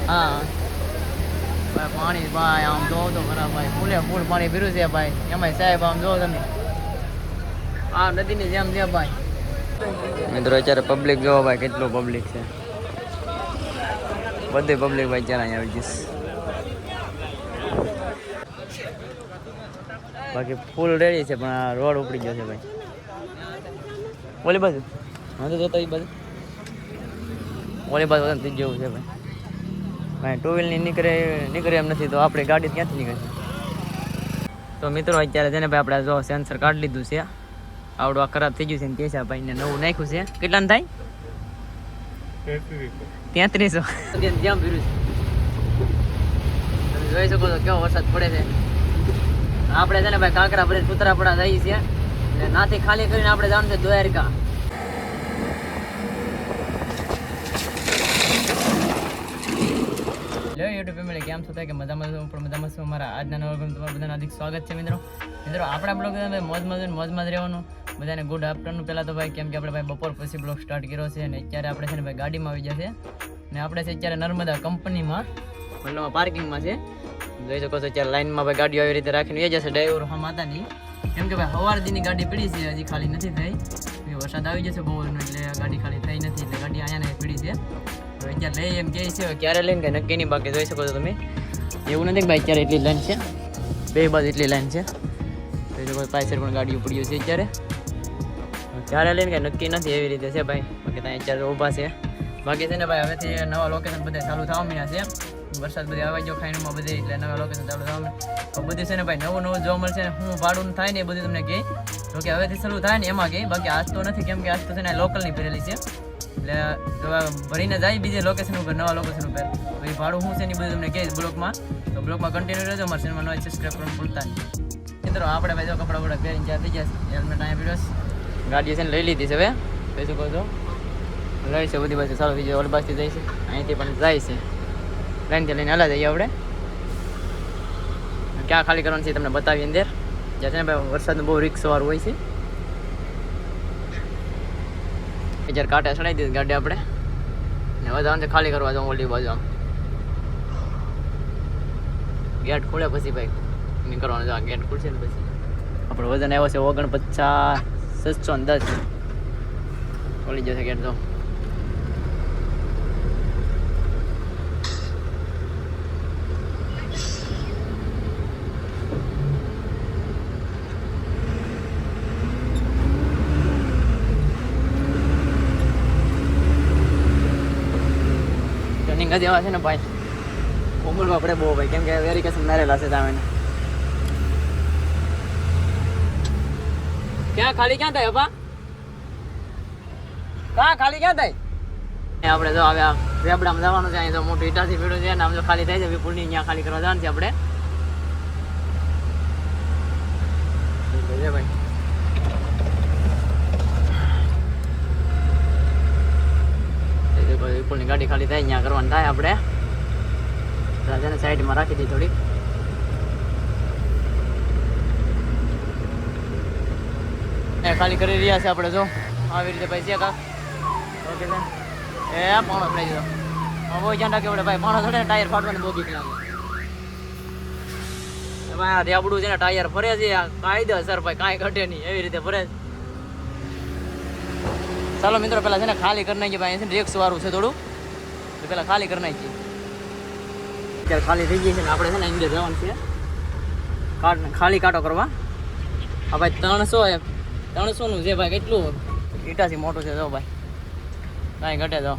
હા ભાઈ પાણી ભાઈ આમ જોવો તો ખરા ભાઈ ફૂલે ફૂલ પાણી પીરું છે ભાઈ એમાંય સાહેબ આમ જોવો તમે આ નદીની જેમ છે ભાઈ મિત્રો અત્યારે પબ્લિક જોવો ભાઈ કેટલું પબ્લિક છે બધી પબ્લિક ભાઈ અત્યારે અહીંયા આવી જઈશ બાકી ફૂલ રેડી છે પણ આ રોડ ઉપડી ગયો છે ભાઈ ઓલી બાજુ હા તો જોતો એ બાજુ ઓલી બાજુ થઈ જેવું છે ભાઈ ભાઈ ટુ વ્હીલની નીકળે એમ નથી તો આપણે ગાડી ક્યાંથી નીકળે તો મિત્રો અત્યારે છે ને ભાઈ આપણે જો સેન્સર કાઢી લીધું છે આવડું આ ખરાબ થઈ ગયું છે ને કે છે ભાઈને નવું નાખ્યું છે કેટલાનું થાય 3300 જ્યાં પીરું છે તમે જોઈ શકો છો કેવો વરસાદ પડે છે આપણે છે ને ભાઈ કાંકરા ભરી કુતરાપડા જઈએ છીએ એટલે નાથી ખાલી કરીને આપણે જવાનું છે દ્વારકા હેલો યુટ્યુબ ફેમિલી કેમ છો કે મજામાં છું પણ મજામાં છું મારા આજના નવા બ્લોગમાં તમારું બધાનું હાર્દિક સ્વાગત છે મિત્રો આપણા બ્લોગ મોજમાં જ રહેવાનું બધાને ગુડ આફ્ટરનૂન પહેલાં તો ભાઈ કેમ કે આપણે ભાઈ બપોર પછી બ્લોગ સ્ટાર્ટ કર્યો છે અને અત્યારે આપણે છે ને ભાઈ ગાડીમાં આવી જશે અને આપણે છે અત્યારે નર્મદા કંપનીમાં મતલબ પાર્કિંગમાં છે જોઈ શકો છો અત્યારે લાઈનમાં ભાઈ ગાડીઓ આવી રીતે રાખીને એ જશે ડ્રાઈવર હા માતા નહીં કેમ કે ભાઈ સવાર દીની ગાડી પડી છે હજી ખાલી નથી થઈ વરસાદ આવી જશે બહુ એટલે ગાડી ખાલી થઈ નથી એટલે ગાડી અહીંયા પડી છે અત્યારે લઈ એમ કહે છે ક્યારે લઈને કંઈ નક્કી નહીં બાકી જોઈ શકો છો તમે એવું નથી કે ભાઈ અત્યારે એટલી લાઈન છે બે બાજુ એટલી લાઈન છે જોઈ શકો પાછળ પણ ગાડીઓ પડી છે અત્યારે ક્યારે લઈને કંઈ નક્કી નથી એવી રીતે છે ભાઈ બાકી ત્યાં અત્યારે ઊભા છે બાકી છે ને ભાઈ હવેથી નવા લોકેશન બધા ચાલુ થવા માંડ્યા છે વરસાદ બધી આવી ગયો ખાઈનમાં બધે એટલે નવા લોકેશન ચાલુ થવા તો બધું છે ને ભાઈ નવું જોવા મળશે ને હું ભાડું થાય ને એ બધું તમને કહે તો કે હવેથી ચાલુ થાય ને એમાં કહે બાકી આજ તો નથી કેમ કે આજ તો છે ને લોકલની ભરેલી છે એટલે ભરીને જાય બીજે લોકેશન ઉપર નવા લોકેશન ઉપર તો એ ભાડું શું છે ને બધું તમને કહે બ્લોગમાં તો બ્લોગમાં કન્ટિન્યુ રહેજો અમારા ચેનલમાં નવા સબસ્ક્રાઈબ કરવાનું ભૂલતા નહીં મિત્રો આપણે ભાઈ જો કપડાં બપડા પહેરીને જ્યાં થઈ ગયા હેલ્મેટ અહીંયા પીડ્યો ગાડીઓ છે ને લઈ લીધી છે હવે કહી શકો છો લઈ છે બધી બાજુ ચાલુ થઈ જાય ઓલી બાજુથી જાય છે અહીંથી પણ જાય છે લાઈનથી લઈને હલા જઈએ આપણે ક્યાં ખાલી કરવાનું છે તમને બતાવીએ અંદર જ્યાં છે ને ભાઈ વરસાદનું બહુ રિક્સવાળું હોય છે જ્યારે કાંટા ચડાવી દીધી ગાડી આપણે ને વધારે છે ખાલી કરવા જાઉં ઓલી બાજુ આમ ગેટ ખુલે પછી ભાઈ નીકળવાનું છે ગેટ ખુલશે ને પછી આપણો વજન આવ્યો છે 49,610 ખોલી જશે ગેટ તો રનિંગ જેવા છે ને ભાઈ કોમલમાં આપણે બહુ ભાઈ કેમ કે વેરિકેશન મારેલા છે તમે ક્યાં ખાલી ક્યાં થાય અપા ખાલી ક્યાં થાય આપણે જો હવે રેબડામાં જવાનું છે અહીં તો મોટું ઈટાથી ભીડું છે ને આમ જો ખાલી થાય છે વિપુલની અહીંયા ખાલી કરવા જવાનું છે આપણે ભાઈ વિપુલની ગાડી ખાલી થાય અહીંયા કરવાનું થાય આપણે રાજાને સાઈડમાં રાખી દઈએ થોડી ખાલી કરી રહ્યા છે આપણે જો આવી રીતે ભાઈ છે કાક ઓકે છે એ પાણો પડાવી દીધો બહુ ધ્યાન રાખે આપણે ભાઈ પાણો થોડે ટાયર ફાટવાની બહુ બીક લાગે ભાઈ આ રેબડું છે ને ટાયર ફરે છે કાયદેસર ભાઈ કાંઈ ઘટે નહીં એવી રીતે ફરે છે ચાલો મિત્રો પેલા છે ને ખાલી કરી નાખીએ ભાઈ છે ને રિક્સ વાળું છે થોડું તો પેલા ખાલી કરી નાખીએ અત્યારે ખાલી થઈ ગઈ છે ને આપણે છે ને અંદર જવાનું છે ખાલી કાંટો કરવા હા ભાઈ 300 છે ભાઈ કેટલું ઈટાથી મોટું છે જો ભાઈ કાંઈ ઘટે તો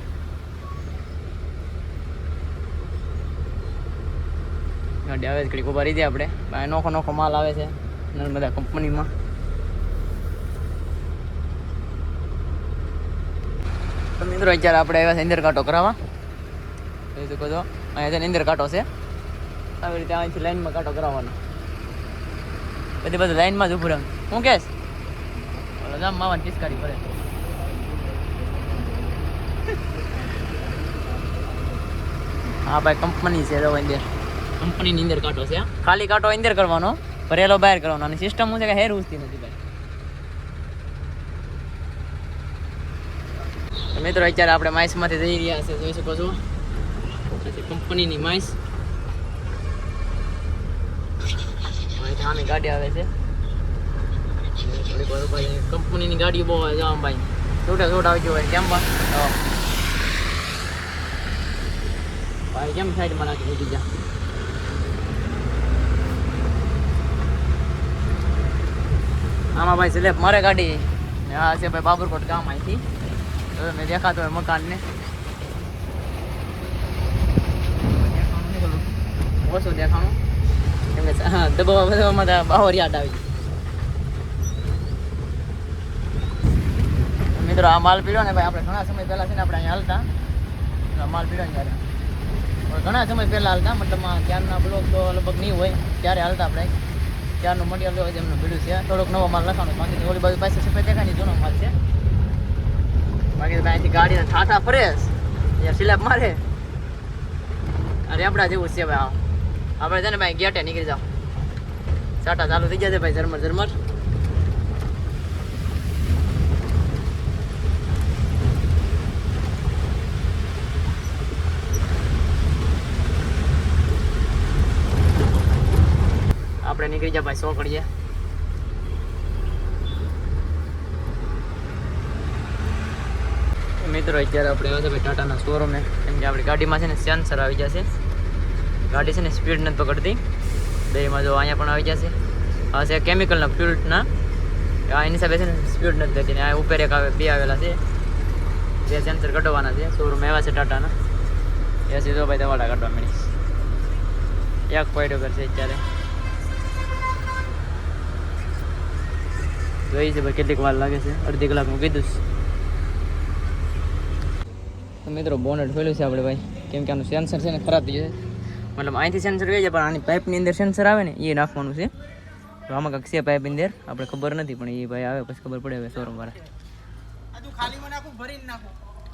ગાડી આવે ઘડીક ઉભા રહી દે આપણે ભાઈ નોખો માલ આવે છે નર્મદા કંપનીમાં તો મિત્રો અત્યારે આપણે આવ્યા છે ઇન્દર કાંટો કરાવવા જોઈ શકો છો અહીંયા છે ને ઇન્દર કાંટો છે આવી રીતે અહીંથી લાઈનમાં કાંટો કરાવવાનો બધી બધું લાઈનમાં જ ઉભું રહે હું કહેશ જામ માવાની પિચકારી પડે હા ભાઈ કંપની છે જો અંદર કંપનીની અંદર કાંટો છે ખાલી કાંટો અંદર કરવાનો ભરેલો બહાર કરવાનો અને સિસ્ટમ શું છે કે હેર ઉસતી નથી ભાઈ મિત્રો અત્યારે આપણે માઇસમાંથી જઈ રહ્યા છે જોઈ શકો છો કંપનીની માઇસ આની ગાડી આવે છે કંપનીની ગાડી બહુ આવે જામ ભાઈ છોટા આવી ગયો ભાઈ કેમ ભાઈ કેમ સાઈડમાં નાખી મૂકી જા આમાં ભાઈ સ્લેબ મારે ગાડી આ છે ભાઈ બાબરકોટ ગામ અહીંથી મેં દેખાતો હોય મકાનને ઓછું દેખાણું કેમ કે દબાવવામાં બાવર યાદ આવી મિત્રો આ માલ પીડ્યો ને ભાઈ આપણે ઘણા સમય પહેલાં છે ને આપણે અહીંયા હાલતા માલ પીડ્યો ને ત્યારે ઘણા સમય પહેલાં હાલતા મતલબમાં ત્યારના બ્લોક તો લગભગ નહીં હોય ત્યારે હાલતા આપણે ત્યારનું મટીરિયલ હોય એમનું ભીડું છે થોડોક નવો માલ લખાણો બાકી ઓલી બાજુ પાસે સફેદ દેખાય જૂનો માલ છે બાકી અહીંથી ગાડીને ઠાઠા ફરે યાર સ્લેબ મારે અરે આપણા જેવું છે ભાઈ આપણે છે ને ભાઈ ગેટે નીકળી જાઓ સાટા ચાલુ થઈ જશે ભાઈ ઝરમર આપણે નીકળી જાય ભાઈ 100 કરીએ મિત્રો અત્યારે આપણે આવ્યા છે ભાઈ ટાટાના શોરૂમે કેમ કે આપણી ગાડીમાં છે ને સેન્સર આવી જશે ગાડી છે ને સ્પીડ નથી પકડતી બેમાં જો અહીંયા પણ આવી જશે આ છે કેમિકલના ફ્યુલના એની હિસાબે છે ને સ્પીડ નથી થતી ને આ ઉપર એક આવે બે આવેલા છે બે સેન્સર કઢવાના છે શોરૂમ એવા છે ટાટાના એ સીધો ભાઈ દવાડા કાઢવા મળી એક પોઈન્ટ ઉપર છે અત્યારે જોઈ છે ભાઈ કેટલીક વાર લાગે છે અડધી કલાકનું કીધું તો મિત્રો બોનેટ ખોલ્યું છે આપણે ભાઈ કેમ કે આનું સેન્સર છે ને ખરાબ થઈ જશે મતલબ અહીંથી સેન્સર ગઈ છે પણ આની પાઇપની અંદર સેન્સર આવે ને એ નાખવાનું છે તો આમાં કંઈક છે પાઇપની અંદર આપણે ખબર નથી પણ એ ભાઈ આવે પછી ખબર પડે હવે શોરૂમ વાળા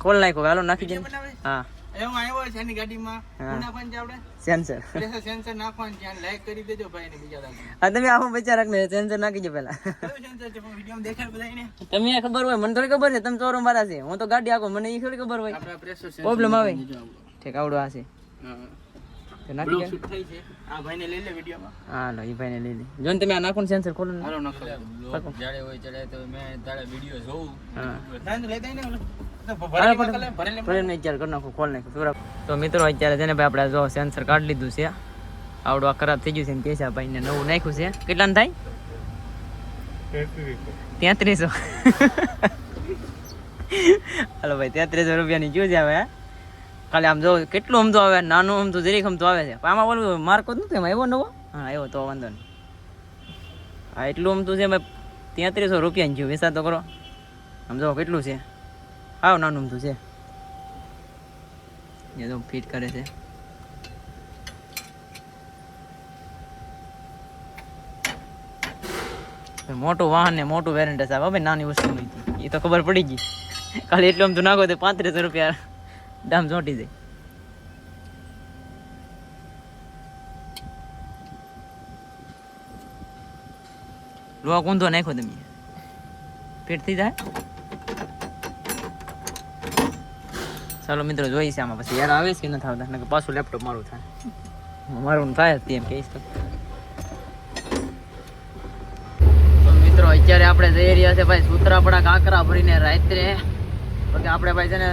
ખોલ નાખો હાલો નાખી દે હા એવું આવ્યો છે એની ગાડીમાં નાખવાનું છે આપણે સેન્સર પ્રેશર સેન્સર નાખવાનું છે લાઈક કરી દેજો ભાઈ ને બીજા દાખલા હા તમે આવો બચ્ચા રાખને સેન્સર નાખી દો પહેલા કયું સેન્સર છે પણ વિડિયોમાં દેખાડ બધાને તમને ખબર હોય મને થોડી ખબર છે તમે શોરૂમ વાળા છે હું તો ગાડી આખો મને એ થોડી ખબર હોય આપણા પ્રેશર સેન્સર પ્રોબ્લેમ આવે ઠીક આવડો આ છે હા તો નાખી દે શૂટ થઈ છે આ ભાઈને લઈ લે વિડિયોમાં હા લો એ ભાઈને લઈ લે જોન તમે આ નાખો સેન્સર ખોલો ને હાલો નાખો જાડે હોય ચડે તો મેં તારા વિડિયો જોઉં હા દાન લઈ દઈ ને ઓલો તો મિત્રો અત્યારે છે ને ભાઈ આપણે જો સેન્સર કાઢી લીધું છે આવડું આ ખરાબ થઈ ગયું છે ને કે છે ભાઈને નવું નાખ્યું છે કેટલાનું થાય 3300 હાલો ભાઈ 3300 રૂપિયાની જો છે હવે ખાલી આમ જો કેટલું આમ તો આવે નાનું આમ તો જરીક આમ તો આવે છે આમાં ઓલું માર્કો જ નથી એમાં એવો નવો હા એવો તો વાંધો નહીં હા એટલું આમ તો છે ભાઈ 3300 રૂપિયાની જો વિચાર તો કરો આમ જો કેટલું છે આવ નાનું અમથું છે એ તો ફિટ કરે છે મોટું વાહન ને મોટું વેરિયન્ટ છે ભાઈ નાની વસ્તુ નહીં એ તો ખબર પડી ગઈ ખાલી એટલું આમ તો નાખો તો 3500 રૂપિયા દામ ચોંટી જાય લોક ઊંધો નાખો તમે ફિટ થઈ જાય ચાલો મિત્રો જોઈ છે આમાં પછી યાર આવે છે કે નથી આવતા નકર પાછું લેપટોપ મારું થાય મારું થાય જ એમ કહીશ તો મિત્રો અત્યારે આપણે જઈ રહ્યા છે ભાઈ સૂત્રાપડા કાંકરા ભરીને રાત્રે porque આપણે ભાઈ છે ને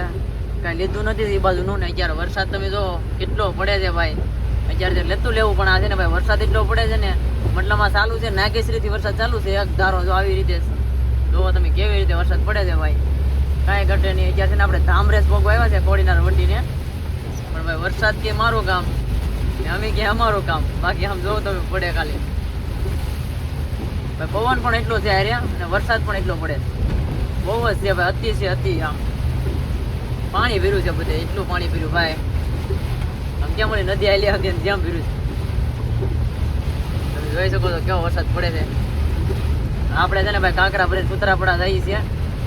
કાંઈ લીધું નથી એ બાજુનું ને અત્યારે વરસાદ તમે જો કેટલો પડે છે ભાઈ અત્યારે લેતું લેવું પણ આ છે ને ભાઈ વરસાદ એટલો પડે છે ને મતલબમાં ચાલુ છે નાગેશ્રીથી વરસાદ ચાલુ છે એક ધારો જો આવી રીતે જોવો તમે કેવી રીતે વરસાદ પડે છે ભાઈ કાંઈ ઘટે નહીં અત્યારે છે ને આપણે ધામરેસ ભોગવા આવ્યા છે કોડીનાર વટીને પણ ભાઈ વરસાદ કે મારું કામ ને અમે કે અમારું કામ બાકી આમ જોવો તમે પડે ખાલી ભાઈ પવન પણ એટલો છે હાર્યા અને વરસાદ પણ એટલો પડે બહુ જ છે ભાઈ અતિ છે અતિ આમ પાણી ભર્યું છે બધે એટલું પાણી ભર્યું ભાઈ આમ કેમ મને નદી આલી હતી જેમ ભર્યું છે તમે જોઈ શકો છો કેવો વરસાદ પડે છે આપણે છે ને ભાઈ કાંકરા ભરી સૂત્રાપડા જઈએ છીએ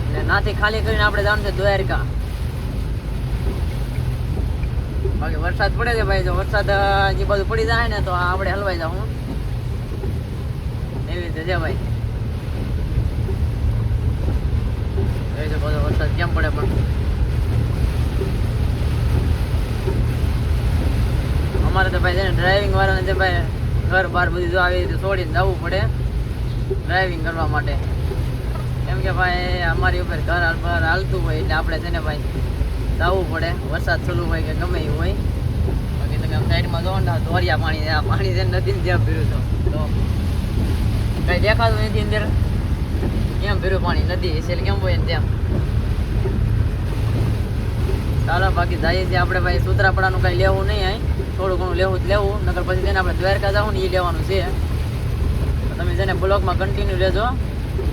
અને નાથી ખાલી કરીને આપણે જવાનું છે દ્વારકા બાકી વરસાદ પડે છે ભાઈ જો વરસાદ જે બધું પડી જાય ને તો આપણે હલવાઈ જાઉં એવી રીતે છે ભાઈ જોઈ શકો છો વરસાદ કેમ પડે પણ અમારે તો ભાઈ છે ને ડ્રાઇવિંગ વાળાને છે ભાઈ ઘર બહાર બધું જો આવી રીતે છોડીને જવું પડે ડ્રાઇવિંગ કરવા માટે. કેમ કે ભાઈ અમારી ઉપર ઘર બહાર હાલતું હોય એટલે આપણે છે ને ભાઈ જવું પડે, વરસાદ ચાલુ હોય કે ગમે એવું હોય. બાકી તમે આમ સાઈડમાં જોવો ને ધોરિયા પાણી, આ પાણી છે નદીને જેમ પીરું છો તો કઈ દેખાતું નથી અંદર, કેમ પીરું પાણી નદી છે કેમ હોય ને તેમ. ચાલો બાકી જઈએ છીએ આપણે ભાઈ. સૂત્રાપડાનું કઈ લેવું નહીં, અહીં થોડું ઘણું લેવું જ લેવું, નકર પછી તેને આપણે દ્વારકા જવું ને એ લેવાનું છે. તો તમે છે ને બ્લોગમાં કન્ટિન્યુ લેજો,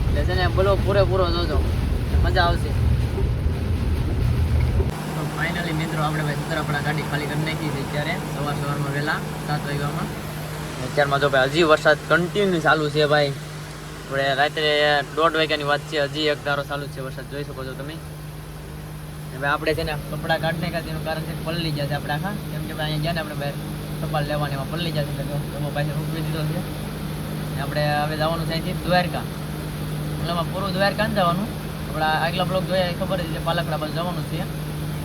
એટલે છે ને બ્લોગ પૂરેપૂરો જોજો, મજા આવશે. તો ફાઇનલી મિત્રો આપણે ભાઈ સૂત્રાપડા ગાડી ખાલી કરી નાખી છે અત્યારે સવારમાં વહેલા 7 વાગ્યામાં. અત્યારમાં જો ભાઈ હજી વરસાદ કન્ટિન્યુ ચાલુ છે ભાઈ. આપણે રાત્રે 1:30 વાગ્યાની વાત છે, હજી એક ધારો ચાલુ જ છે વરસાદ, જોઈ શકો છો તમે. હવે આપણે છે ને કપડાં કાઢને કાઢી એનું કારણ છે પલળી જશે આપણે આખા, કેમ કે અહીંયા ગયા ને આપણે બહાર ટપાલ લેવાની એમાં પલળી જશે, એટલે તો પાસે રૂકવી દીધો છે. આપણે હવે જવાનું છે અહીંથી દ્વારકા, મતલબ પૂરું દ્વારકા ને જવાનું. આપણે આગલા બ્લોક જોઈએ ખબર છે પાલકડા બાજુ જવાનું છે,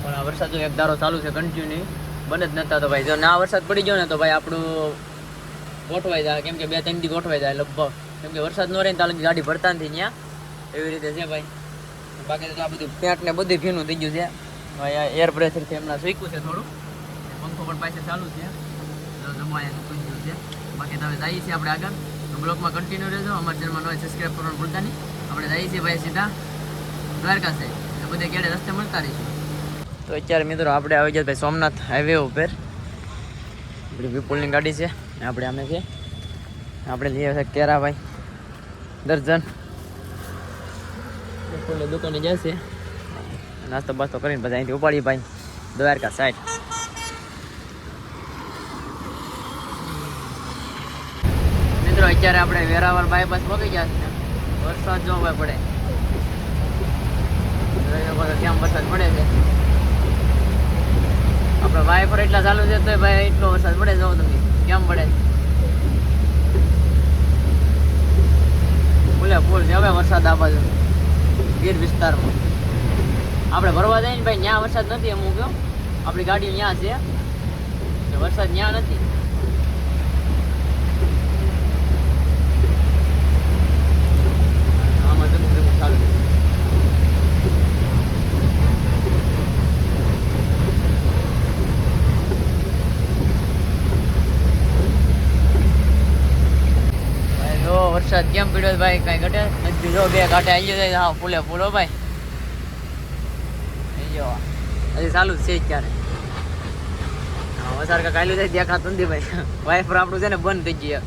પણ આ વરસાદ જો એક ધારો ચાલુ છે કન્ટિન્યુ, બંધ જ નતા. તો ભાઈ જો ના વરસાદ પડી ગયો ને તો ભાઈ આપણું ગોઠવાઈ જાય, કેમ કે 2-3 દી ગોઠવાઈ જાય લગભગ, કેમ કે વરસાદ ન રહે ને તાલુકી ગાડી ભરતા નથી ત્યાં, એવી રીતે છે ભાઈ. બાકી તો આ બધું પેન્ટ ને બધું ભીનું થઈ ગયું છે ભાઈ. આ એર પ્રેશરથી હમણાં શીખ્યું છે થોડું, પંખો પણ પાસે ચાલુ છે, જમાયા થઈ ગયું છે. બાકી તો હવે જઈએ છીએ આપણે આગળ, તો બ્લોગમાં કન્ટિન્યુ રહેજો. અમારા ચેનલમાં નવા સબસ્ક્રાઈબ કરવાનું ભૂલતા નહીં. આપણે જઈએ છીએ ભાઈ સીધા દ્વારકા છે, તો બધે કેડે રસ્તે મળતા રહીશું. તો અત્યારે મિત્રો આપણે આવી જાય ભાઈ સોમનાથ હાઈવે ઉપર, વિપુલની ગાડી છે, આપણે આમે છે, આપણે લઈએ છે કેરા ભાઈ દર્જન. વિપુલની દુકાને જશે, નાસ્તો બાસ્તો કરીને પછી અહીંથી ઉપાડી ભાઈ દ્વારકા સાઈડ. મિત્રો અત્યારે આપણે વેરાવળ બાયપાસ પહોંચી ગયા છે, વરસાદ જો ભાઈ પડે, ત્યાં વરસાદ પડે છે. આપણે વાયફર એટલા ચાલુ છે તો ભાઈ એટલો વરસાદ પડે, જો તમે કેમ પડે ફૂલે ફૂલ છે હવે વરસાદ આ બાજુ ગીર વિસ્તારમાં. આપણે ભરવા જઈએ ને ભાઈ ત્યાં વરસાદ નથી, અમુક કયો આપણી ગાડી ત્યાં છે, વરસાદ ત્યાં નથી. આમાં ધીમું ધીમું ચાલુ છે. વરસાદ કેમ પીડ્યો ભાઈ, કઈ ઘટે નથી. જો 2 ઘાટે આવી જાય, હા ફૂલે ફૂલો ભાઈ, હજી ચાલુ જ છે ક્યારે વસાર કાયલું થાય દેખાતું નથી ભાઈ. વાઇફર આપણું છે ને બંધ થઈ ગયા,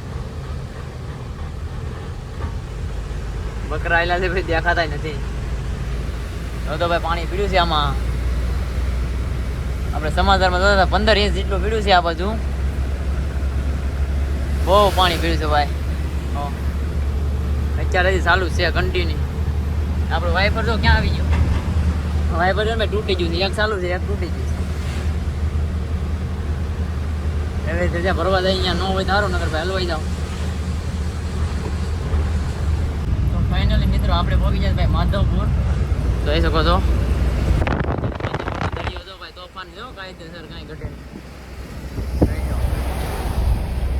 બકરા આવેલા છે ભાઈ, દેખાતા નથી. તો ભાઈ પાણી પીડ્યું છે આમાં, આપણે સમાચારમાં જોતા હતા 15 ઇંચ જેટલું પીડ્યું છે આ બાજુ, બહુ પાણી પીડ્યું છે ભાઈ. અત્યારે હજી ચાલુ છે કન્ટિન્યુ. આપણું વાઇફર જો ક્યાં આવી ગયું, વાઇફર જો ભાઈ તૂટી ગયું છે, એક ચાલુ છે એક તૂટી ગયું છે. એવી રીતે ભરવા જાય અહીંયા ન હોય તો સારું, નગર ભાઈ હલવાઈ જાવ. તો ફાઇનલી મિત્રો આપણે પહોંચી જાય ભાઈ માધવપુર, જોઈ શકો છો. દરિયો જો ભાઈ તોફાન જો કાયદેસર કાંઈ ઘટે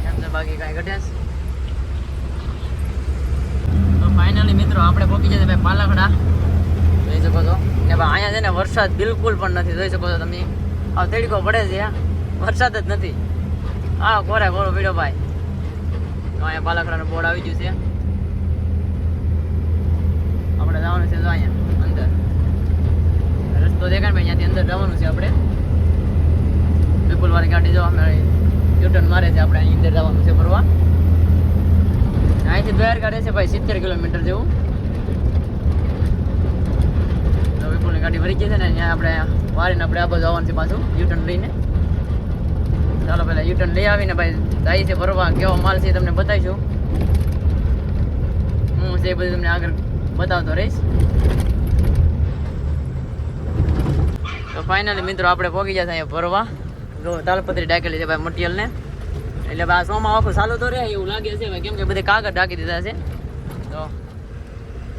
એમ તો બાકી કાંઈ ઘટે. ફાઇનલી મિત્રો આપણે પહોંચી જશે ભાઈ પાલકડા, જોઈ શકો છો. ને ભાઈ અહીંયા છે ને વરસાદ બિલકુલ પણ નથી, જોઈ શકો છો તમે. આ તડકો પડે છે, વરસાદ જ નથી. હા કોરે કોરો પીડ્યો ભાઈ. તો અહીંયા પાલકડાનું બોર્ડ આવી ગયું છે, આપણે જવાનું છે તો અહીંયા અંદર રસ્તો દેખાય ભાઈ, ત્યાંથી અંદર જવાનું છે આપણે. વિપુલ વાળી ગાડી જો અમે યુટર્ન મારે છે, આપણે અહીં અંદર જવાનું છે ફરવા. અહીંથી દ્વારકા રહેશે ભાઈ 70 કિલોમીટર જેવું. તો વિપુલની ગાડી ભરી ગઈ છે ને, અહીંયા આપણે વારીને આપણે આ બાજુ આવવાનું છે પાછું યુટર્ન લઈને. ચાલો પહેલાં યુટર્ન લઈ આવીને ભાઈ જાય છે ભરવા, કેવો માલ છે તમને બતાવીશું. હું છે એ બધું તમને આગળ બતાવતો રહીશ. તો ફાઇનલી મિત્રો આપણે પહોંચી જશે અહીંયા ભરવા. જો તાલપત્રી ઢાકેલી છે ભાઈ મટીરિયલને, એટલે આ સોમાં આખું ચાલુ તો રહે એવું લાગે છે ભાઈ, કેમ કે બધે કાગળ ઢાંકી દીધા છે. તો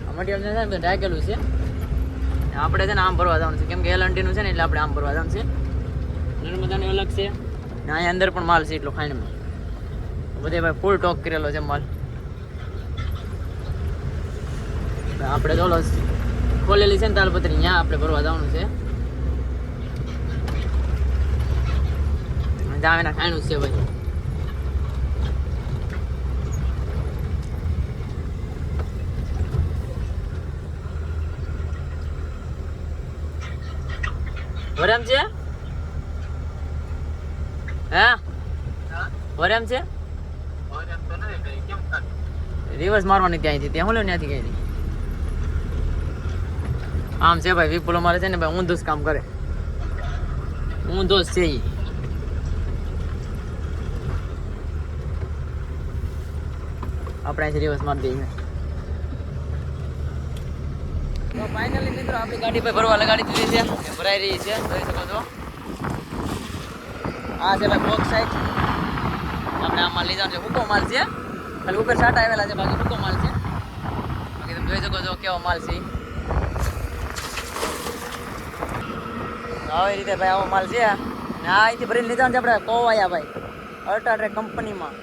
આ મટીરિયલ છે ને બધું ઢાંકેલું છે. આપણે છે ને આમ ભરવા જવાનું છે, કેમ કે એલએનટીનું છે ને એટલે આપણે આમ ભરવા જવાનું છે. નર્મદાનું અલગ છે, ને અહીંયા અંદર પણ માલ છે એટલો ખાંડમાં બધે ભાઈ ફૂલ ટોક કરેલો છે માલ. આપણે ચોલો ખોલેલી છે ને તાલપત્રી ત્યાં આપણે ભરવા જવાનું છે. ત્યાં એના ખાણું છે ભાઈ. વરામ છે હા વરામ છે રિવર્સ મારવાની ત્યાંથી ત્યાં હું લેવું ત્યાંથી ક્યાંથી આમ છે ભાઈ વિપુલ અમારે છે ને ભાઈ ઊંધું જ કામ કરે ઊંધો જ છે ઈ. આપણે અહીંથી રિવર્સ મારી દઈએ. તો ફાઇનલી મિત્રો આપણી ગાડી પર ભરવા લગાડી દીધી છે ભરાઈ રહી છે જોઈ શકો છો. આ છે ભાઈ બોક્સ સાઈડ આપણે આમાં લઈ જવાનું છે. હુકો માલ છે ખાલી ઉપર સાટા આવેલા છે બાકી હુકો માલ છે. બાકી તમે જોઈ શકો છો કેવો માલ છે. આવી રીતે ભાઈ આવો માલ છે ને આ અહીંથી ભરીને લીધા છે આપણે કોવાયા ભાઈ અલ્ટ્રાટ્રેક કંપનીમાં.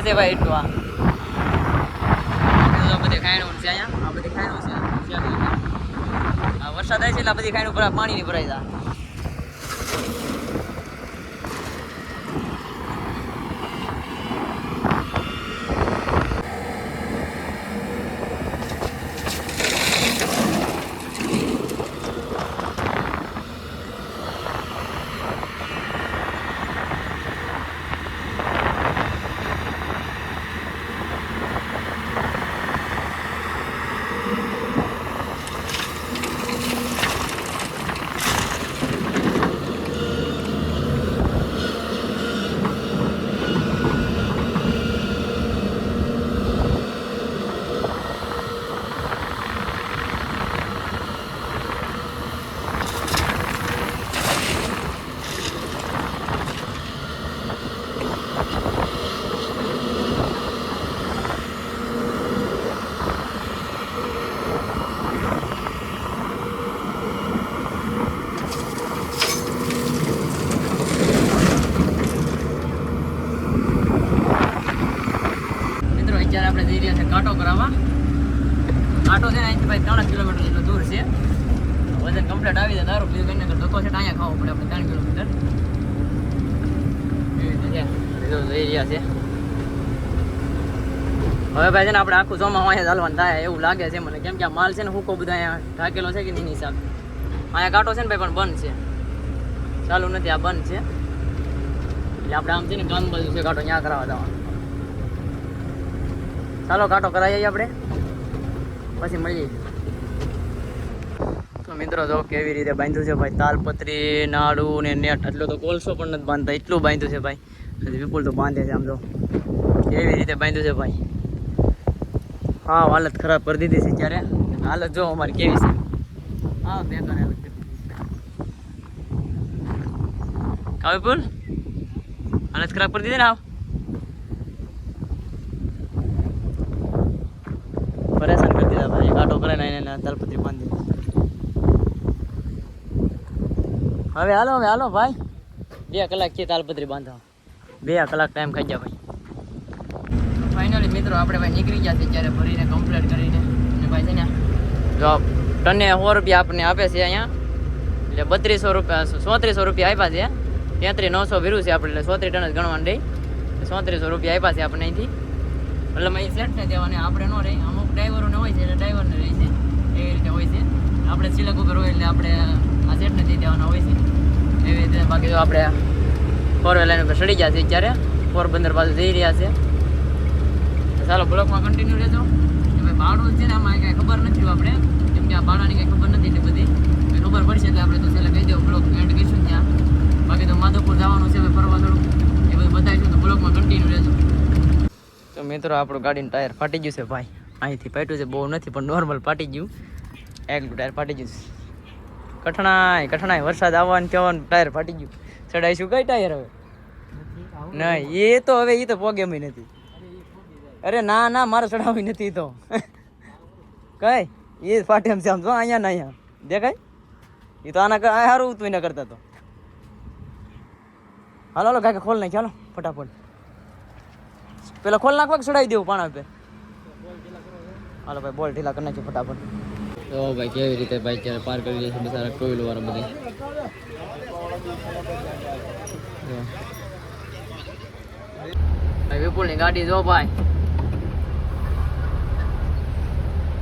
છે ભાઈ એટલું આ બધી ખાયણું છે અહીંયા આ બધી ખાયણું છે આ વરસાદ આવે છે એટલે આ બધી ખાયણું પર પાણી નહીં ભરાઈ જાય. આપણે જઈ રહ્યા છે કાંટો કરાવવા. કાંટો છે ને અહીંથી ભાઈ 3 કિલોમીટર જેટલો દૂર છે. વજન કમ્પ્લીટ આવી જાય દારૂ પીવું કરીને ધક્કો છે અહીંયા ખાવો પડે આપણે 3 કિલોમીટર જઈ રહ્યા છે. હવે ભાઈ છે ને આપણે આખું ચોમાસું અહીંયા ચાલવાનું થાય એવું લાગે છે મને કેમ કે આ માલ છે ને હુકો બધા અહીંયા ઢાકેલો છે કે નહીં હિસાબ. અહીંયા કાંટો છે ને ભાઈ પણ બંધ છે ચાલુ નથી આ બંધ છે એટલે આપણે આમ છે ને ગામ બાજુ છે કાંટો ત્યાં કરાવવા જવાનું. ચાલો કાંટો કરાવીએ આપણે પછી મળીએ. તો મિત્રો જો કેવી રીતે બાંધ્યું છે ભાઈ તાલપત્રી નાડું ને નેટ એટલો તો કોલસો પણ નથી બાંધતા એટલું બાંધ્યું છે ભાઈ. હજી વિપુલ તો બાંધે છે આમ જો કેવી રીતે બાંધ્યું છે ભાઈ. હા હાલત ખરાબ કરી દીધી છે ત્યારે હાલત જો અમારી કેવી છે. હા બેકાર હાલત કરી દીધી કા વિપુલ હાલત ખરાબ કરી દીધી ને આવ પરેશાન કરી દીધા ભાઈ. કાંટો કરે ને એને તાલપત્રી બાંધી. હવે હાલો ભાઈ 2 કલાક છે તાલપત્રી બાંધવા 2 કલાક ટાઈમ ખાઈ ગયા ભાઈ. ફાઇનલી મિત્રો આપણે ભાઈ નીકળી ગયા છે ત્યારે ભરીને કમ્પ્લીટ કરીને અને ભાઈ છે ને જો ટને 100 રૂપિયા આપણને આપે છે અહીંયા એટલે 3200 રૂપિયા 3400 રૂપિયા આપ્યા છે. 33,900 ભર્યું છે આપણે એટલે 34 ટન જ ગણવાનું દઈ 3400 રૂપિયા આપ્યા છે આપણને અહીંથી. એટલે મેં સેટ ને દેવાને આપણે ન રહી અમુક ડ્રાઈવરોને હોય છે એટલે ડ્રાઈવરને રહી છે એવી રીતે હોય છે. આપણે સિલક ઉપર હોય એટલે આપણે આ સેટને દઈ દેવાના હોય છે એવી રીતે. બાકી જો આપણે 4 વ્હીલર ઉપર ચડી ગયા છે અત્યારે પોરબંદર બાજુ જઈ રહ્યા છે. ચાલો બ્લોકમાં કન્ટિન્યુ રહેજો. ભાઈ ભાડું છે ને આમાં કાંઈ ખબર નથી આપણે કેમ કે આ ભાડાની કાંઈ ખબર નથી એટલે બધી ખબર પડશે એટલે આપણે તો છેલ્લે કહી દઉં બ્લોક એન્ડ કરીશું ત્યાં. બાકી તો માધવપુર જવાનું છે ફરવા થોડું એ બધું બતાવીશું તો બ્લોકમાં કન્ટિન્યુ રહેજો. તો મિત્રો આપણું ગાડીનું ટાયર ફાટી ગયું છે ભાઈ. અહીંથી ફાટ્યું છે બહુ નથી પણ નોર્મલ ફાટી ગયું. એકલું ટાયર ફાટી ગયું છે. કઠણાય વરસાદ આવવાનું થવાનું ટાયર ફાટી ગયું. ચડાવીશું કઈ ટાયર હવે નહીં એ તો હવે એ તો પોગેમ નથી. અરે ના મારે ચડાવવી નથી તો કઈ એ ફાટે એમ છે આમ જો અહીંયા ને અહીંયા દેખાય એ તો આના સારું હતું એના કરતા તો હાલો હાલો કાકા ખોલ નાખ ચાલો ફટાફટ પેલા ખોલ નાખવા કે ચડાવી દેવું પાણા પે હાલો ભાઈ બોલ ઢીલા કરી નાખજો ફટાફટ તો ભાઈ કેવી રીતે ભાઈ ત્યારે પાર કરી લે છે બસારા ટોયલ વાળા બધી ભાઈ વિપુલ ની ગાડી જો ભાઈ